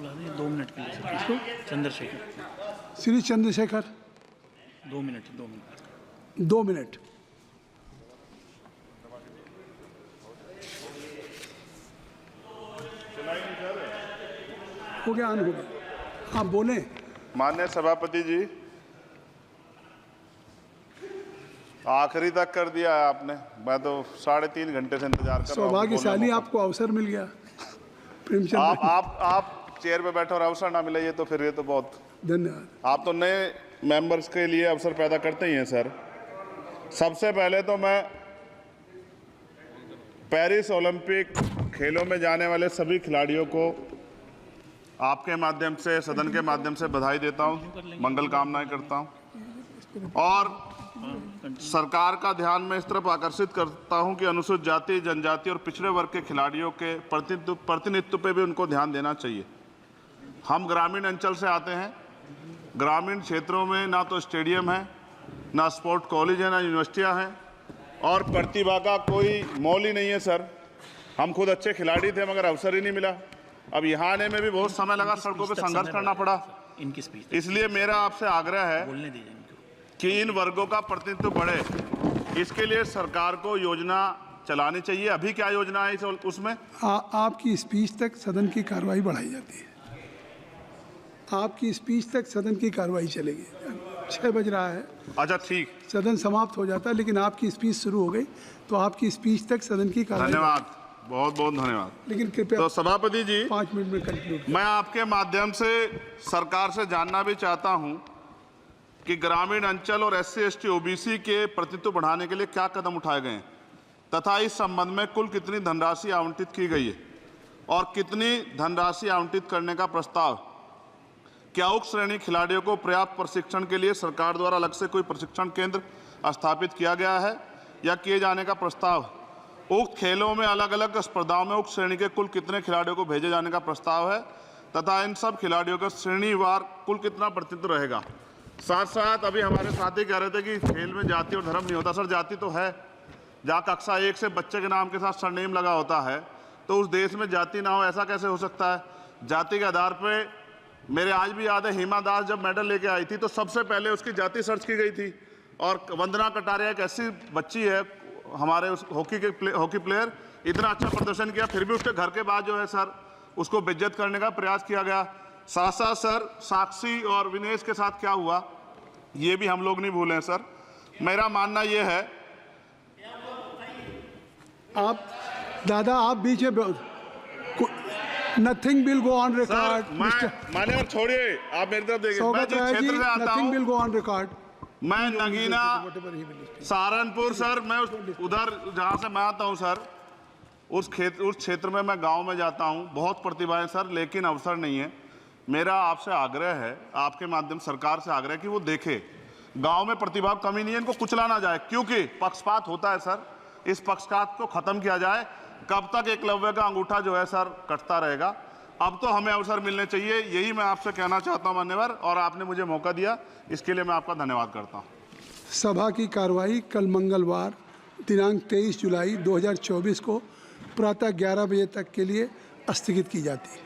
बुला दें 2 मिनट के लिए सर। किसको? Chandrashekhar. Shri Chandrashekhar 2 minute 2 minute 2 minute. हो गया, हो गया, आप बोले। माननीय सभापति जी, आखिरी तक कर दिया है आपने। मैं तो 3.5 घंटे से इंतजार कर रहा हूँ। सौभाग्यशाली आपको अवसर मिल गया प्रेमचंद। आप चेयर पे बैठे और अवसर ना मिले, ये तो फिर ये तो बहुत धन्यवाद। आप तो नए मेंबर्स के लिए अवसर पैदा करते ही हैं सर। सबसे पहले तो मैं पेरिस ओलंपिक खेलों में जाने वाले सभी खिलाड़ियों को आपके माध्यम से, सदन के माध्यम से बधाई देता हूं, मंगल कामनाएं करता हूं और सरकार का ध्यान मैं इस तरफ आकर्षित करता हूं कि अनुसूचित जाति, जनजाति और पिछड़े वर्ग के खिलाड़ियों के प्रतिनिधित्व पे भी उनको ध्यान देना चाहिए। हम ग्रामीण अंचल से आते हैं। ग्रामीण क्षेत्रों में ना तो स्टेडियम है, ना स्पोर्ट कॉलेज है, ना यूनिवर्सिटियां हैं और प्रतिभा का कोई मोल ही नहीं है सर। हम खुद अच्छे खिलाड़ी थे मगर अवसर ही नहीं मिला। अब यहाँ आने में भी बहुत समय लगा, सड़कों पे संघर्ष करना पड़ा। इसलिए मेरा आपसे आग्रह है कि इन वर्गों का प्रतिनिधित्व बढ़े, इसके लिए सरकार को योजना चलानी चाहिए। अभी क्या योजना है उसमें? आपकी स्पीच तक सदन की कार्रवाई बढ़ाई जाती है। आपकी स्पीच तक सदन की कार्रवाई चलेगी। 6 बज रहा है। अच्छा ठीक, सदन समाप्त हो जाता है, लेकिन आपकी स्पीच शुरू हो गई तो आपकी स्पीच तक सदन की कार्रवाई। धन्यवाद, बहुत बहुत धन्यवाद। लेकिन कृपया तो सभापति जी 5 मिनट में कंक्लूड। मैं आपके माध्यम से सरकार से जानना भी चाहता हूं कि ग्रामीण अंचल और SC ST OBC के प्रतिनिधित्व बढ़ाने के लिए क्या कदम उठाए गए हैं तथा इस संबंध में कुल कितनी धनराशि आवंटित की गई है और कितनी धनराशि आवंटित करने का प्रस्ताव। क्या उक्त श्रेणी खिलाड़ियों को पर्याप्त प्रशिक्षण के लिए सरकार द्वारा अलग से कोई प्रशिक्षण केंद्र स्थापित किया गया है या किए जाने का प्रस्ताव। उक्त खेलों में अलग अलग स्पर्धाओं में उक्त श्रेणी के कुल कितने खिलाड़ियों को भेजे जाने का प्रस्ताव है तथा इन सब खिलाड़ियों का श्रेणीवार कुल कितना प्रतिनिधित्व रहेगा। साथ साथ अभी हमारे साथी कह रहे थे कि खेल में जाति और धर्म नहीं होता। सर जाति तो है, जहाँ कक्षा 1 से बच्चे के नाम के साथ सरनेम लगा होता है तो उस देश में जाति ना हो, ऐसा कैसे हो सकता है? जाति के आधार पर मेरे आज भी याद है हिमा दास जब मेडल लेके आई थी तो सबसे पहले उसकी जाति सर्च की गई थी। और वंदना कटारिया एक ऐसी बच्ची है हमारे उस हॉकी प्लेयर, इतना अच्छा प्रदर्शन किया फिर भी उसके घर के बाद जो है सर उसको बेइज्जत करने का प्रयास किया गया। साथ साथ सर साक्षी और विनेश के साथ क्या हुआ ये भी हम लोग नहीं भूलें सर। मेरा मानना ये है। आप दादा आप बीच में nothing will go on record. माने और छोड़िए, आप मेरी तरफ देखिए। मैं जिस क्षेत्र से आता हूं, विल गो ऑन रिकॉर्ड। मैं नगीना सहारनपुर सर, मैं उधर जहाँ से मैं आता हूँ सर उस क्षेत्र में मैं गांव में जाता हूँ। बहुत प्रतिभाएं सर, लेकिन अवसर नहीं है। मेरा आपसे आग्रह है, आपके माध्यम सरकार से आग्रह कि वो देखे गांव में प्रतिभा कमी नहीं है, इनको कुचला ना जाए क्योंकि पक्षपात होता है सर। इस पक्षपात को खत्म किया जाए। कब तक एकलव्य का अंगूठा जो है सर कटता रहेगा? अब तो हमें अवसर मिलने चाहिए, यही मैं आपसे कहना चाहता हूं मान्यवर, और आपने मुझे मौका दिया इसके लिए मैं आपका धन्यवाद करता हूं। सभा की कार्रवाई कल मंगलवार दिनांक 23 जुलाई 2024 को प्रातः 11 बजे तक के लिए स्थगित की जाती है।